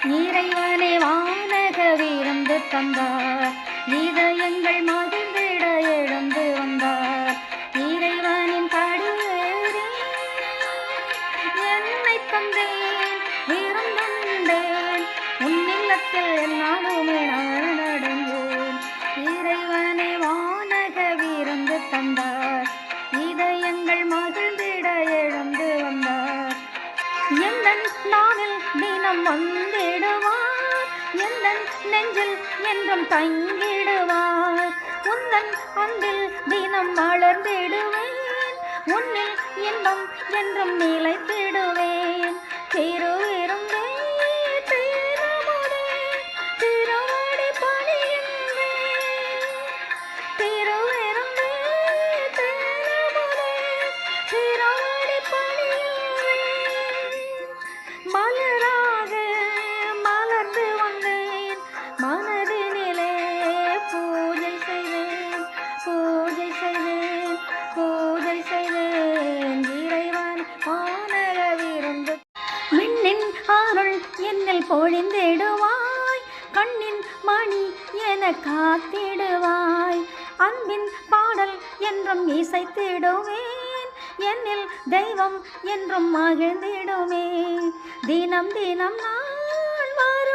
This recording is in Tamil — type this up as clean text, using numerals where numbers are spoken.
இறைவனே வானக விருந்து தந்தார், இதயங்கள் மகிழ்ந்திட எழுந்து வந்தார். இறைவனின் படியேறி என்னை தந்தேன், விருந்துண்டேன், உன்னில்லத்தில் என்னாலுமே நான் அடைந்தேன். இறைவனே வானக விருந்து தந்தார், இதயங்கள் மகிழ்ந்திட எழுந்து வந்தார். எந்தன் நாவில் தினம் வந்திடுவார், எந்தன் நெஞ்சில் என்றும் தங்கிடுவார். உந்தன் அன்பில் தினம் வளர்ந்திடுவேன், உன்னில் இன்பம் என்றும் நிலைத்திடுவேன். திருவிருந்தே திருமுதே திருவடி பணிகின்றேன், திருவிருந்தே திருமுதே திருவடி பணிகின்றேன். மலராக மலர்ந்து வந்தேன், மனதினிலே பூஜை செய்தேன், பூஜை செய்தேன், பூஜை செய்தேன். இறைவன் வானக விருந்து விண்ணின் அருள் என்னில் பொழிந்திடுவாய், கண்ணின் மணி என காத்திடுவாய். அன்பின் பாடல் என்றும் இசைத்திடுவேன், என்னில் தெய்வம் என்றும் மகிழ்ந்திடுமே. தினம் தினம் நான் வர